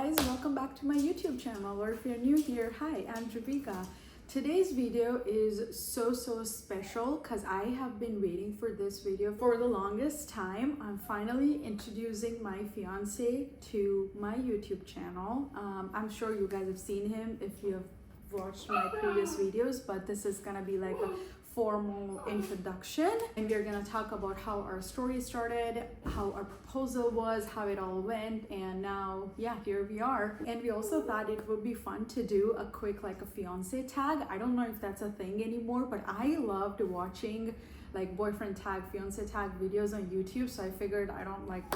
guys, welcome back to my YouTube channel, or if you're new here, hi, I'm Javika. Today's video is so special because I have been waiting for this video for the longest time. I'm finally introducing my fiance to my YouTube channel. I'm sure you guys have seen him if you have watched my previous videos, but this is gonna be like a formal introduction, and we're gonna talk about how our story started, how our proposal was, how it all went, and now here we are. And we also thought it would be fun to do a quick like a fiance tag. I don't know if that's a thing anymore, but I loved watching like boyfriend tag, fiance tag videos on YouTube, so I figured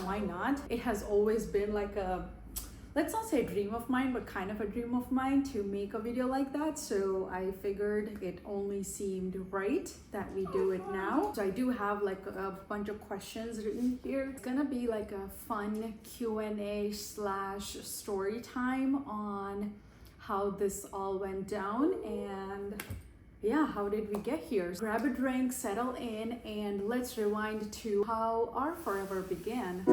why not. It has always been like a, let's not say a dream of mine, but kind of a dream of mine to make a video like that. So I figured it only seemed right that we do it now. So I do have like a bunch of questions written here. It's gonna be like a fun Q&A slash story time on how this all went down and how did we get here? So grab a drink, settle in, and let's rewind to how our forever began.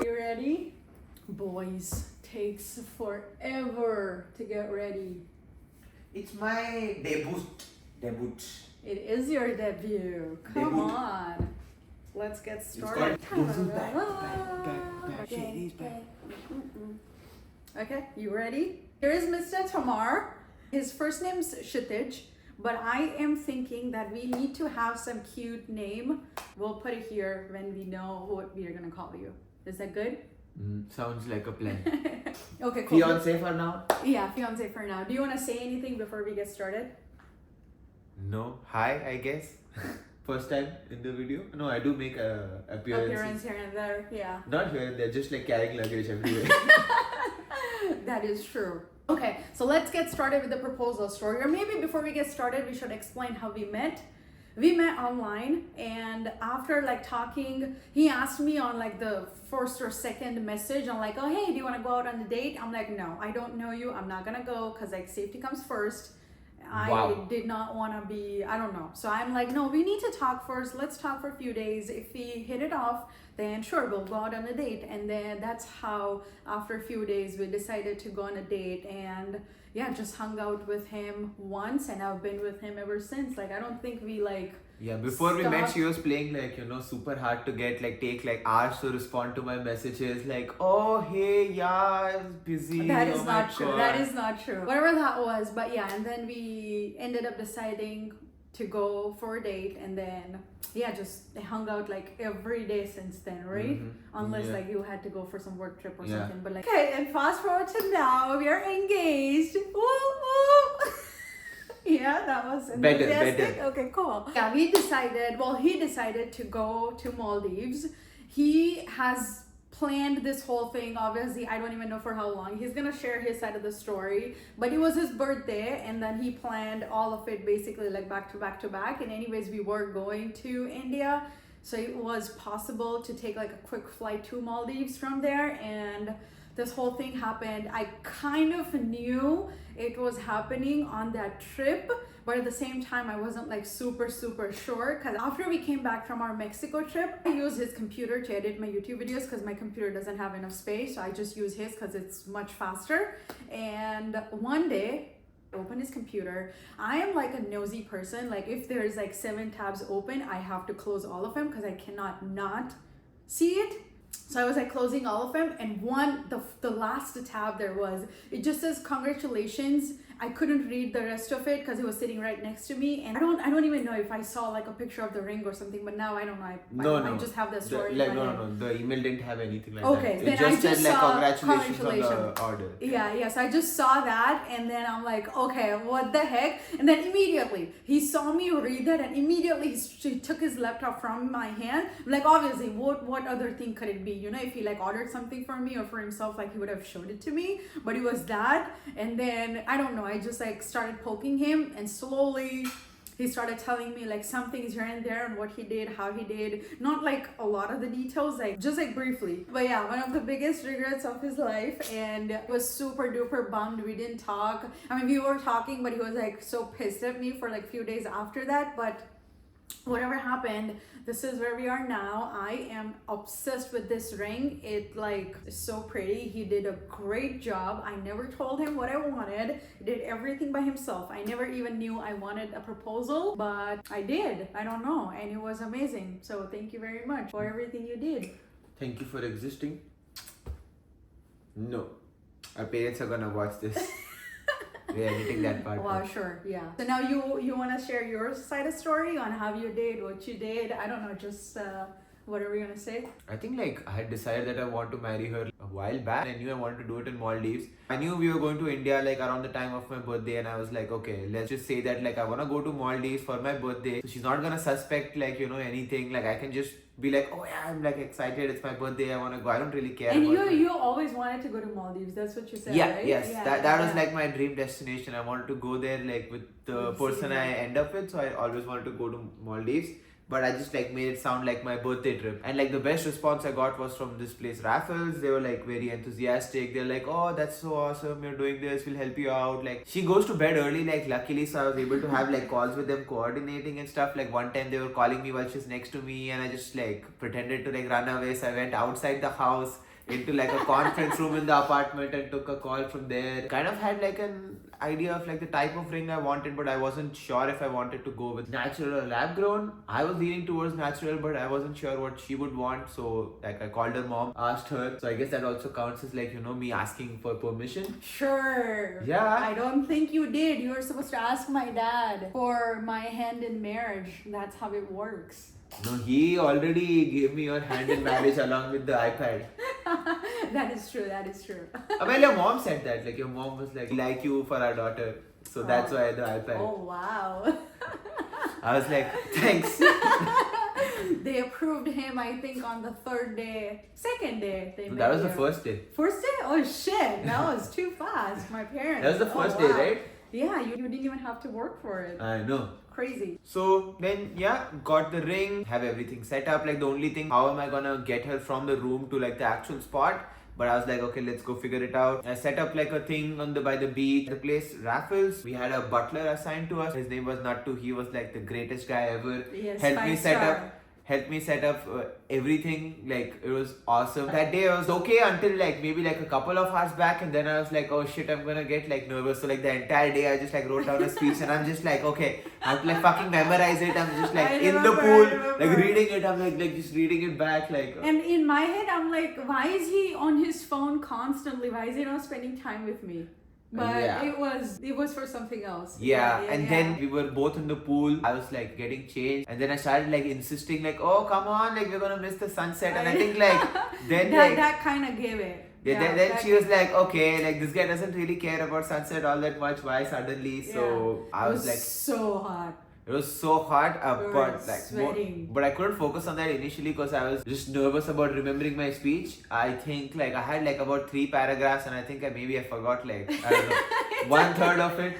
Ready? Boys, takes forever to get ready. It's my debut. It is your debut. Come on. Let's get started. Okay, you ready? Here is Mister Tomar. His first name's Kshitij, but I am thinking that we need to have some cute name. We'll put it here when we know what we are gonna call you. Is that good? Sounds like a plan. Okay, cool. Fiancé for now? Yeah, fiancé for now. Do you want to say anything before we get started? No. Hi, I guess. First time in the video. No, I do make appearances. Appearance here and there, yeah. Not here and there, just like carrying luggage everywhere. That is true. Okay, so let's get started with the proposal story. Or maybe before we get started, we should explain how we met. We met online, and after like talking, he asked me on like the first or second message, I'm like, oh hey, do you want to go out on a date? I'm like, no, I don't know you, I'm not gonna go, because like safety comes first. I did not want to be, I don't know. So I'm like, no, we need to talk first. Let's talk for a few days. If we hit it off, then sure, we'll go out on a date. And then that's how, after a few days, we decided to go on a date, and just hung out with him once, and I've been with him ever since. Like, I don't think we like... Yeah, before we met, she was playing like, super hard to get, like take like hours to respond to my messages. Like, oh, hey, I was busy. That is not true. That is not true. Whatever that was. But and then we ended up deciding to go for a date, and then just hung out like every day since then, right? Unless like you had to go for some work trip or something. But like, okay, and fast forward to now, we are engaged. Woo woo. Yeah, that was enthusiastic. Better. Okay, cool. Yeah, he decided to go to Maldives. He has planned this whole thing. Obviously, I don't even know for how long. He's gonna share his side of the story, but it was his birthday, and then he planned all of it basically like back to back. And anyways, we were going to India, so it was possible to take like a quick flight to Maldives from there, and this whole thing happened. I kind of knew it was happening on that trip, but at the same time, I wasn't like super sure, because after we came back from our Mexico trip, I used his computer to edit my YouTube videos because my computer doesn't have enough space, so I just use his because it's much faster. And one day, I opened his computer. I am like a nosy person. Like if there's like 7 tabs open, I have to close all of them because I cannot not see it. So I was like closing all of them, and the last tab there was, it just says congratulations. I couldn't read the rest of it because it was sitting right next to me, and I don't even know if I saw like a picture of the ring or something, but now I don't know. I just have the story. The email didn't have anything like that. Okay, then I just said, saw congratulations on the order. Yeah, so I just saw that, and then I'm like, okay, what the heck? And then immediately he saw me read that, and immediately he took his laptop from my hand. Like, obviously, what other thing could it be? If he like ordered something for me or for himself, like he would have showed it to me, but it was that. And then I don't know, I just like started poking him, and slowly he started telling me like some things here and there, and what he did, how he did, not like a lot of the details, like just like briefly. But one of the biggest regrets of his life, and he was super duper bummed we didn't talk. I mean, we were talking, but he was like so pissed at me for like a few days after that. But whatever happened, this is where we are now. I am obsessed with this ring. It like is so pretty. He did a great job. I never told him what I wanted. He did everything by himself. I never even knew I wanted a proposal, but I did. I don't know, and it was amazing. So thank you very much for everything you did. Thank you for existing. No, our parents are gonna watch this. We're editing that part. Wow, sure, yeah. So now you want to share your side of story on how you did, what you did. I don't know, just what are we gonna say? I think like I had decided that I want to marry her a while back. I knew I wanted to do it in Maldives. I knew we were going to India like around the time of my birthday, and I was like, okay, let's just say that like I want to go to Maldives for my birthday. So she's not gonna suspect like, you know, anything. Like I can just be like, oh yeah, I'm like excited, it's my birthday, I want to go. I don't really care. And you always wanted to go to Maldives, that's what you said, yeah, right? Yes, yeah, that was like my dream destination. I wanted to go there like with the person I end up with, so I always wanted to go to Maldives. But I just like made it sound like my birthday trip. And like the best response I got was from this place, Raffles. They were like very enthusiastic. They're like, oh, that's so awesome, you're doing this, we'll help you out. Like she goes to bed early, like luckily, so I was able to have like calls with them coordinating and stuff. Like one time they were calling me while she's next to me, and I just like pretended to like run away. So I went outside the house into like a conference room in the apartment and took a call from there. Kind of had like an idea of like the type of ring I wanted, but I wasn't sure if I wanted to go with natural or lab grown. I was leaning towards natural, but I wasn't sure what she would want. So like I called her mom, asked her. So I guess that also counts as like, you know, me asking for permission. Sure. Yeah. I don't think you did. You were supposed to ask my dad for my hand in marriage. That's how it works. No, he already gave me your hand in marriage along with the iPad. That is true, that is true. Well, your mom said that. Like your mom was like you for our daughter. So that's why the iPad. Oh, wow. I was like, thanks. They approved him, I think, on the second day. That was the first day. First day? Oh shit, that was too fast. My parents. That was the first day, right? Yeah, you didn't even have to work for it. I know. Crazy. So then, yeah, got the ring, have everything set up. Like the only thing, how am I gonna get her from the room to like the actual spot? But I was like, okay, let's go figure it out. I set up like a thing on by the beach. The place, Raffles, we had a butler assigned to us. His name was Nattu. He was like the greatest guy ever. Yes, Helped me set up everything. Like it was awesome. That day I was okay until like maybe like a couple of hours back, and then I was like, oh shit, I'm gonna get like nervous. So like the entire day I just like wrote down a speech, and I'm just like, okay, I have to like fucking memorize it. I'm just like in the pool, like reading it. I'm like just reading it back like. And in my head, I'm like, why is he on his phone constantly? Why is he not spending time with me? But yeah. it was for something else. Yeah, and then we were both in the pool. I was like getting changed, and then I started like insisting like, oh come on, like we're gonna miss the sunset. And I think like then that kind of gave it. Yeah, then she was like, okay, like this guy doesn't really care about sunset all that much. Why suddenly? So I was like, so hot. It was so hot, but like, sweating. But I couldn't focus on that initially because I was just nervous about remembering my speech. I think like I had like about 3 paragraphs, and I think I forgot like I don't know 1/3 of it.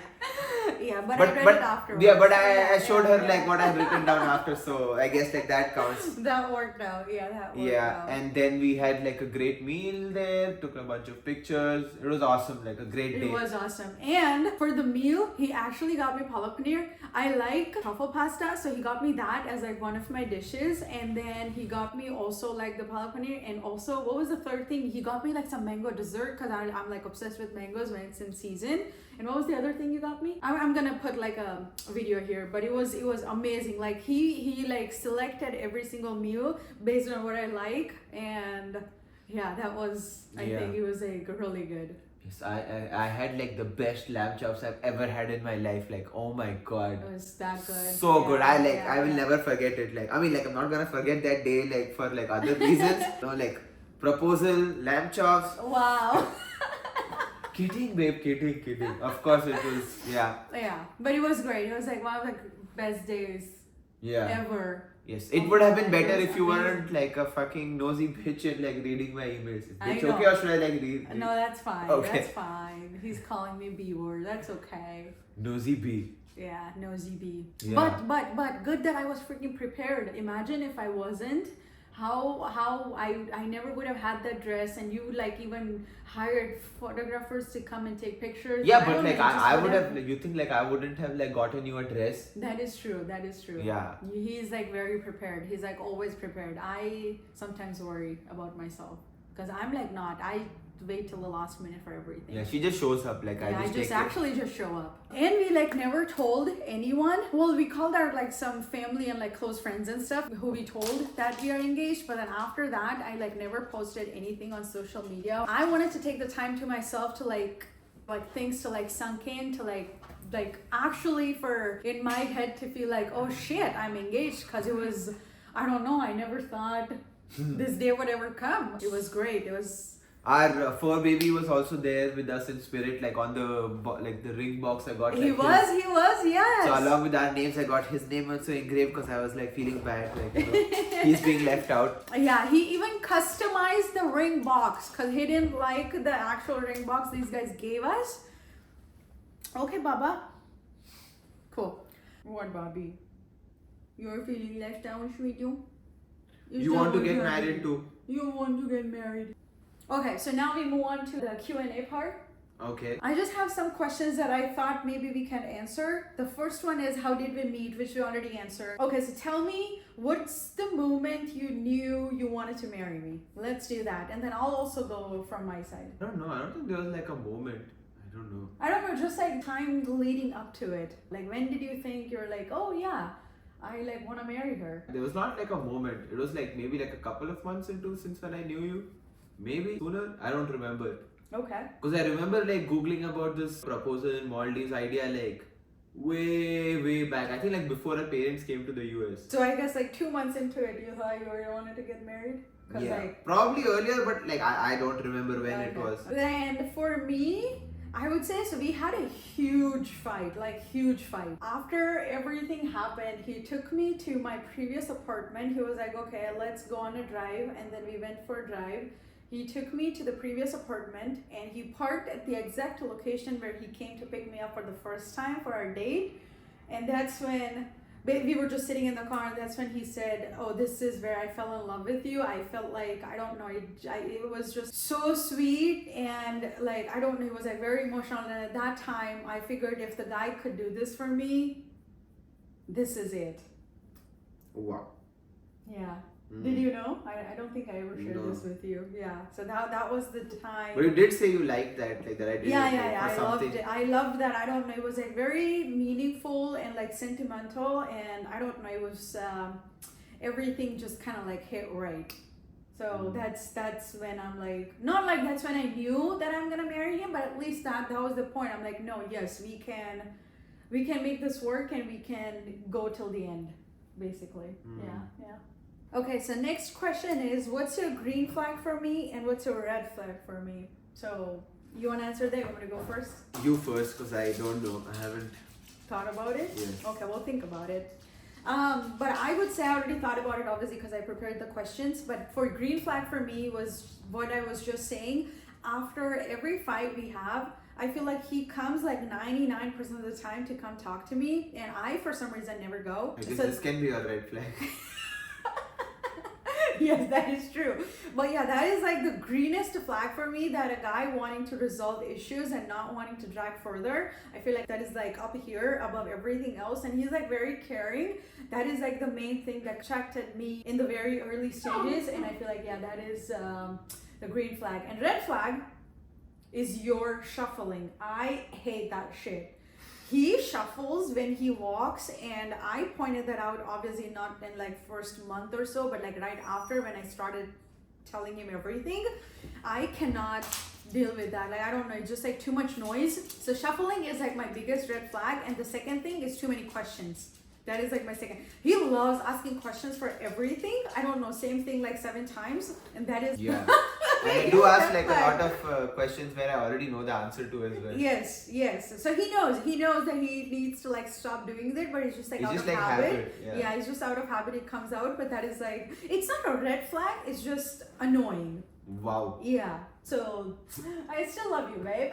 Yeah, but I read it afterwards. Yeah, but I showed her like what I've written down after, so I guess like that counts. That worked out. Yeah, that worked out. Yeah, and then we had like a great meal there, took a bunch of pictures. It was awesome, like a great day. It was awesome. And for the meal, he actually got me palak paneer. I like truffle pasta, so he got me that as like one of my dishes. And then he got me also like the palak paneer, and also what was the third thing? He got me like some mango dessert because I'm like obsessed with mangoes when it's in season. And what was the other thing you got me? I'm gonna put like a video here, but it was amazing. Like he like selected every single meal based on what I like, and yeah, that was I think it was like really good. Yes, I had like the best lamb chops I've ever had in my life. Like oh my god, it was that good. So good. I will never forget it. Like I mean, like I'm not gonna forget that day like for like other reasons. No, like proposal, lamb chops. Wow. Kidding, babe, kidding. Of course it was, yeah. Yeah, but it was great. It was like one of the best days ever. Yes, it would have been better if you weren't like a fucking nosy bitch and like reading my emails. Is bitch okay or should I like read? No, that's fine. Okay. That's fine. He's calling me B word. That's okay. Nosy B. Yeah, nosy B. Yeah. But good that I was freaking prepared. Imagine if I wasn't. how I never would have had that dress, and you like even hired photographers to come and take pictures. Yeah, but like I would have, like, you think like I wouldn't have like gotten you a dress? That is true. That is true. Yeah. He's like very prepared. He's like always prepared. I sometimes worry about myself because I'm like not. I wait till the last minute for everything. Yeah, she just shows up. Like yeah, I just actually just show up. And we like never told anyone. Well, we called our like some family and like close friends and stuff who we told that we are engaged. But then after that, I like never posted anything on social media. I wanted to take the time to myself to like things to like sunk in, to like actually for in my head to feel like, oh shit, I'm engaged, because it was, I don't know, I never thought this day would ever come. It was great. It was. Our fur baby was also there with us in spirit, like on the ring box I got. Like, he was, yes. So along with our names, I got his name also engraved because I was like feeling bad, like, you know, he's being left out. Yeah, he even customized the ring box because he didn't like the actual ring box these guys gave us. Okay, Baba. Cool. What, Bobby? You're feeling left out, sweetie? You want to get married too? You want to get married. Okay, so now we move on to the Q&A part. Okay. I just have some questions that I thought maybe we can answer. The first one is, how did we meet, which we already answered. Okay, so tell me, what's the moment you knew you wanted to marry me? Let's do that. And then I'll also go from my side. I don't know. I don't think there was like a moment. I don't know, just like time leading up to it. Like when did you think you're like, oh yeah, I like want to marry her? There was not like a moment. It was like maybe like a couple of months since when I knew you. Maybe sooner. I don't remember. Okay. Because I remember like googling about this proposal in Maldives idea like way back. I think like before our parents came to the US. So I guess like 2 months into it, you thought you wanted to get married? Yeah, like, probably earlier, but like I don't remember when okay. it was. And for me, I would say, so we had a huge fight. After everything happened, he took me to my previous apartment. He was like, okay, let's go on a drive. And then we went for a drive. He took me to the previous apartment and he parked at the exact location where he came to pick me up for the first time for our date. And that's when we were just sitting in the car, and that's when he said, oh, this is where I fell in love with you. I felt like, I don't know, it was just so sweet, and like, I don't know, it was like very emotional. And at that time, I figured if the guy could do this for me, this is it. Wow. Yeah. Did you know? I don't think I ever shared this with you. Yeah. So that was the time. But you did say you liked that, like that I did. Yeah. I loved it. I loved that. I don't know. It was like very meaningful and like sentimental, and I don't know. It was everything just kind of like hit right. So that's when I'm like, not like that's when I knew that I'm gonna marry him, but at least that was the point. I'm like, no, yes, we can make this work, and we can go till the end, basically. Yeah. Okay, so next question is, what's your green flag for me and what's your red flag for me? So you want to answer that? You want me to go first? You first, because I don't know. I haven't thought about it. Yes. Okay, we'll think about it. But I would say I already thought about it, obviously, because I prepared the questions. But for green flag for me was what I was just saying. After every fight we have, I feel like he comes like 99% of the time to come talk to me, and I, for some reason, never go. I guess this can be a red flag. Yes, that is true. But yeah, that is like the greenest flag for me, that a guy wanting to resolve issues and not wanting to drag further. I feel like that is like up here above everything else. And he's like very caring. That is like the main thing that attracted me in the very early stages. And I feel like, yeah, that is the green flag. And red flag is your shuffling. I hate that shit. He shuffles when he walks, and I pointed that out, obviously not in like first month or so, but like right after, when I started telling him everything. I cannot deal with that. Like, I don't know, it's just like too much noise. So shuffling is like my biggest red flag. And the second thing is too many questions. That is like my second. He loves asking questions for everything. I don't know, same thing like 7 times. And that is... Yeah. And I do ask like a lot of questions where I already know the answer to as well. Yes. So he knows that he needs to like stop doing that, but it's just like it's out just of like habit. Yeah, it's just out of habit, it comes out. But that is like, it's not a red flag, it's just annoying. Wow. Yeah. So I still love you, babe.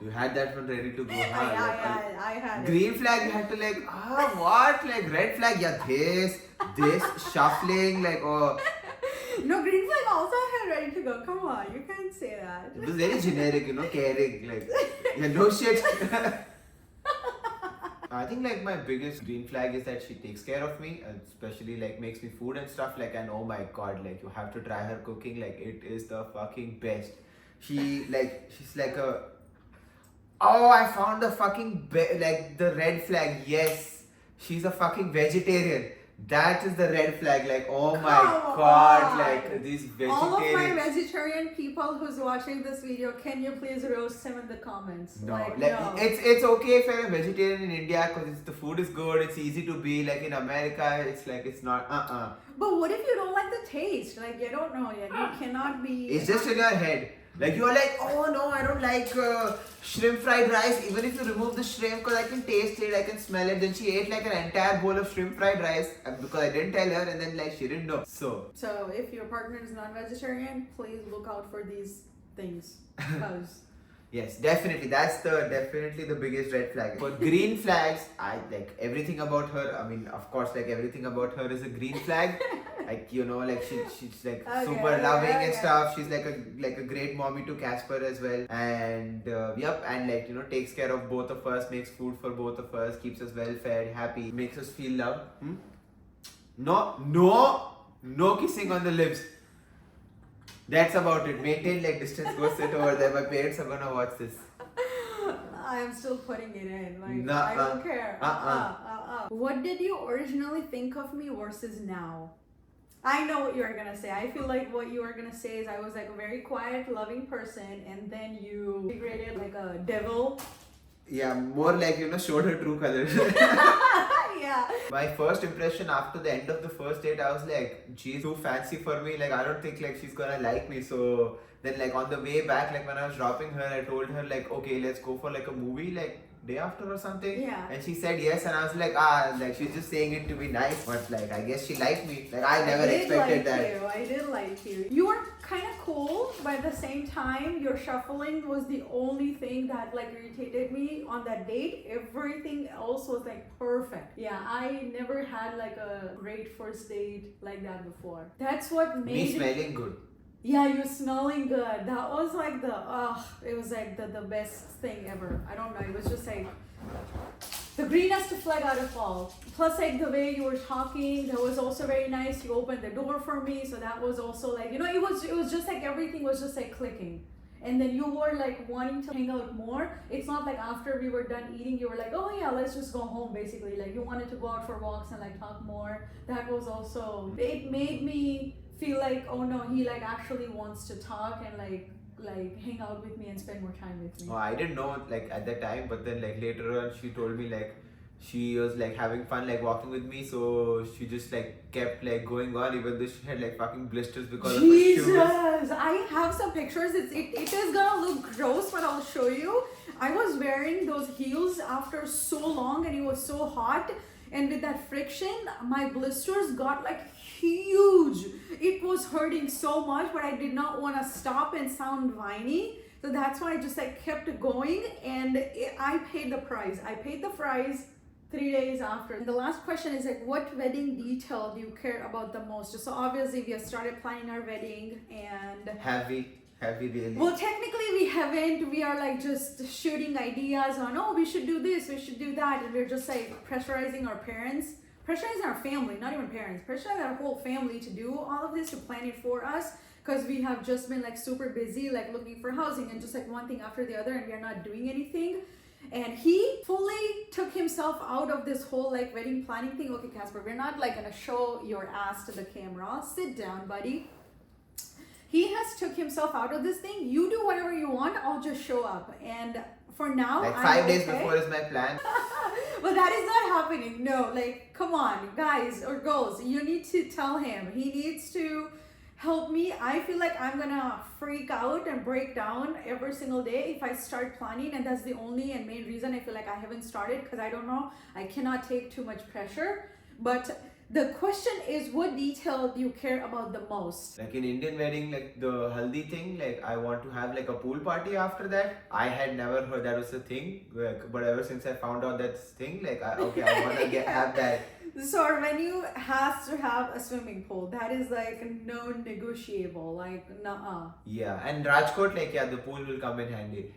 You had that one ready to go. I had green flag, you had to like, what? Like red flag, yeah, this, shuffling, like, oh. No, green flag also I had ready to go. Come on, you can't say that. It was very generic, caring, like, yeah, no shit. I think like my biggest green flag is that she takes care of me, and especially like makes me food and stuff, like, and oh my god, like you have to try her cooking, like it is the fucking best. She's like a, oh, I found the fucking like the red flag. Yes, she's a fucking vegetarian. That is the red flag. Like, oh my god, like these vegetarians. All of my vegetarian people who's watching this video, can you please roast him in the comments? No, no. It's okay if you're a vegetarian in India because the food is good. It's easy to be. Like in America, it's like it's not. But what if you don't like the taste? Like you don't know yet. You cannot be. It's just in your head. Like you're like, oh no, I don't like shrimp fried rice. Even if you remove the shrimp, because I can taste it, I can smell it. Then she ate like an entire bowl of shrimp fried rice because I didn't tell her, and then like she didn't know. So if your partner is non-vegetarian, please look out for these things. Because yes, definitely. That's definitely the biggest red flag. For green flags, I like everything about her. I mean, of course, like everything about her is a green flag. Like like she's like super loving and stuff. She's like a great mommy to Casper as well. And yep, and like takes care of both of us, makes food for both of us, keeps us well fed, happy, makes us feel loved. No kissing on the lips. That's about it. Maintain like distance. Go sit over there. My parents are gonna watch this. I am still putting it in. Like Nuh-uh. I don't care. What did you originally think of me versus now? I know what you're gonna say. I feel like what you are gonna say is I was like a very quiet, loving person, and then you integrated like a devil. Yeah, more like showed her true colors. Yeah. My first impression after the end of the first date, I was like, she's too fancy for me. Like I don't think like she's gonna like me. So then like on the way back, like when I was dropping her, I told her like, okay, let's go for like a movie like day after or something. Yeah. And she said yes, and I was like, like she's just saying it to be nice, but like I guess she liked me. Like I never expected that. I did like you. You were kind of cool, but at the same time, your shuffling was the only thing that like irritated me on that date. Everything else was like perfect. Yeah, I never had like a great first date like that before. That's what made me smelling good. Yeah, you're smelling good. That was like it was like the best thing ever. I don't know. It was just like the greenest flag out of all. Plus like the way you were talking, that was also very nice. You opened the door for me, so that was also like, it was just like everything was just like clicking. And then you were like wanting to hang out more. It's not like after we were done eating, you were like, oh yeah, let's just go home basically. Like you wanted to go out for walks and like talk more. That was also, it made me feel like, oh no, he like actually wants to talk and like hang out with me and spend more time with me. Oh, I didn't know like at that time, but then like later on she told me like she was like having fun like walking with me, so she just like kept like going on even though she had like fucking blisters because of her shoes. Jesus, I have some pictures. It is gonna look gross, but I'll show you. I was wearing those heels after so long and it was so hot, and with that friction, my blisters got like huge. It was hurting so much, but I did not want to stop and sound whiny. So that's why I just like kept going, and I paid the price. I paid the price 3 days after. And the last question is like, what wedding detail do you care about the most? So obviously we have started planning our wedding, and have we really? Well, technically we haven't. We are like just shooting ideas on, oh, we should do this, we should do that, and we're just like pressurizing our parents. Pressurizing our family, not even parents, pressurizing our whole family to do all of this, to plan it for us, because we have just been like super busy, like looking for housing and just like one thing after the other, and we are not doing anything. And he fully took himself out of this whole like wedding planning thing. Okay, Casper, we're not like gonna show your ass to the camera. Sit down, buddy. He has took himself out of this thing. You do whatever you want, I'll just show up. And for now, like 5 days before is my plan. But that is not happening. No, like, come on, guys or girls, you need to tell him. He needs to help me. I feel like I'm gonna freak out and break down every single day if I start planning, and that's the only and main reason I feel like I haven't started, because I don't know, I cannot take too much pressure. But The question is, what detail do you care about the most? Like in Indian wedding, like the haldi thing, like I want to have like a pool party after that. I had never heard that was a thing, like, but ever since I found out that's thing, like I want to have that. So our venue has to have a swimming pool. That is like non-negotiable. Like, nuh-uh. Yeah, and Rajkot, like the pool will come in handy.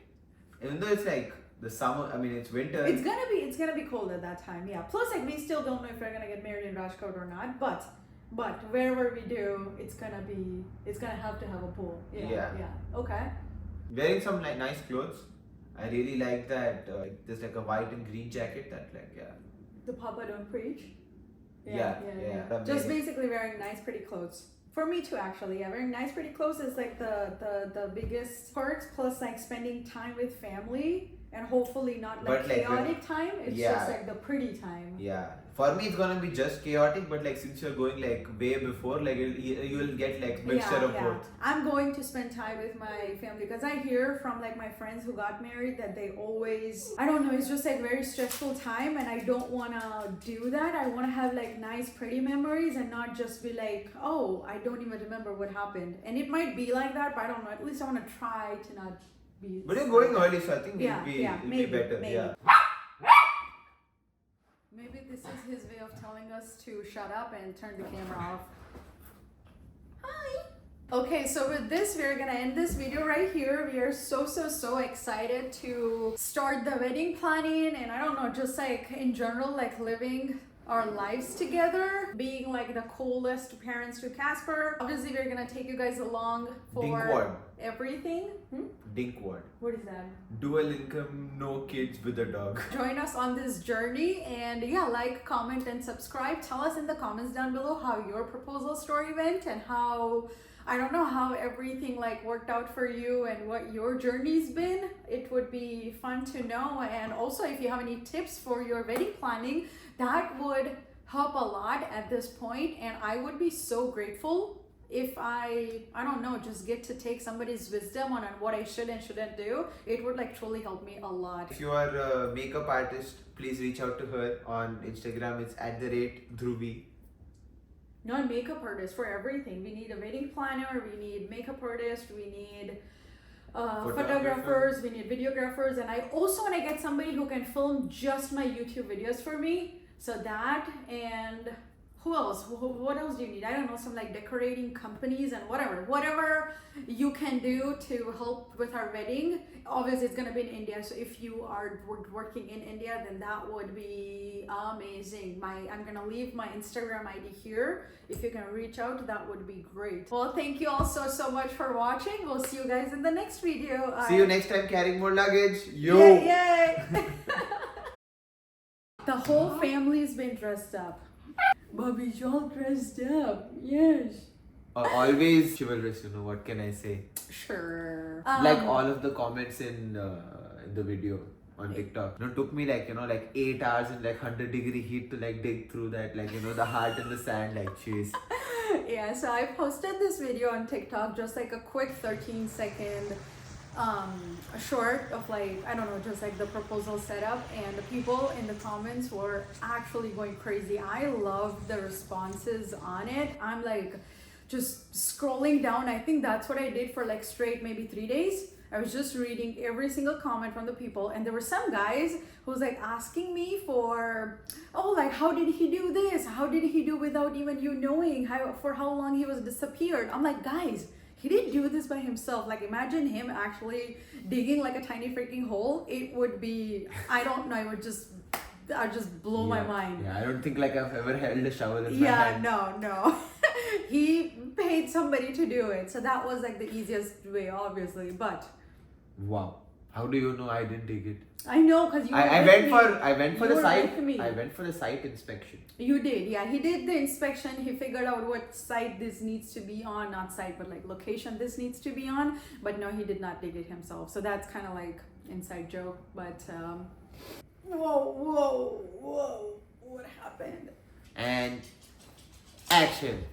Even though it's like the summer, I mean it's winter. It's gonna be cold at that time. Yeah. Plus, like we still don't know if we're gonna get married in Rajkot or not. But wherever we do, it's gonna have to have a pool. Yeah. Okay. Wearing some like nice clothes. I really like that. There's like a white and green jacket that The Papa Don't Preach. Yeah. Just basically wearing nice, pretty clothes. For me too, actually. Yeah, wearing nice, pretty clothes is like the biggest perks. Plus, like spending time with family and hopefully not like chaotic time. It's just like the pretty time. Yeah. For me, it's gonna be just chaotic, but like since you're going like way before, like you'll get like mixture of both. I'm going to spend time with my family because I hear from like my friends who got married that they always, I don't know, it's just like very stressful time, and I don't want to do that. I want to have like nice, pretty memories and not just be like, oh, I don't even remember what happened. And it might be like that, but I don't know. At least I want to try to not be. But you're going early, so I think it'll be better. Maybe. Yeah. Maybe this is his way of telling us to shut up and turn the camera off. Hi! Okay, so with this, we're gonna end this video right here. We are so excited to start the wedding planning, and I don't know, just like in general, like living our lives together, being like the coolest parents to Casper. Obviously, we're gonna take you guys along for everything. Dinkward. What is that? Dual income, no kids with a dog. Join us on this journey, and like, comment, and subscribe. Tell us in the comments down below how your proposal story went and how, I don't know, how everything like worked out for you and what your journey's been. It would be fun to know. And also, if you have any tips for your wedding planning, that would help a lot at this point, and I would be so grateful if I don't know, just get to take somebody's wisdom on what I should and shouldn't do. It would like truly help me a lot. If you are a makeup artist, please reach out to her on Instagram. It's @Dhruvi. Not makeup artist, for everything. We need a wedding planner, we need makeup artist, we need photographers, we need videographers, and I also want to get somebody who can film just my YouTube videos for me. So that, and who else? What else do you need? I don't know, some like decorating companies and whatever you can do to help with our wedding. Obviously, it's gonna be in India, so if you are working in India, then that would be amazing. I'm gonna leave my Instagram ID here. If you can reach out, that would be great. Well, thank you all so much for watching. We'll see you guys in the next video. See you next time carrying more luggage. Yo! Yay! The whole family's been dressed up. Bobby's all dressed up. Yes. Always chivalrous, what can I say? Sure. Like all of the comments in the video on TikTok. It took me like 8 hours in like 100-degree heat to like dig through that, like the heart in the sand, like jeez. Yeah, so I posted this video on TikTok, just like a quick 13-second short of like, I don't know, just like the proposal setup, and the people in the comments were actually going crazy. I love the responses on it. I'm like just scrolling down. I think that's what I did for like straight maybe 3 days. I was just reading every single comment from the people, and there were some guys who was like asking me for, oh, like how did he do this? How did he do without even you knowing for how long he was disappeared? I'm like, guys, he didn't do this by himself. Like, imagine him actually digging like a tiny freaking hole. It would be, I don't know, I'd just blow my mind. Yeah, I don't think like I've ever held a shovel in my hand. No. He paid somebody to do it. So that was like the easiest way, obviously. But wow. How do you know I didn't dig it? I know, because I went for the site. I went for the site inspection. You did, yeah. He did the inspection. He figured out what site this needs to be on, not site, but like location this needs to be on. But no, he did not dig it himself. So that's kind of like inside joke. But whoa, what happened? And action.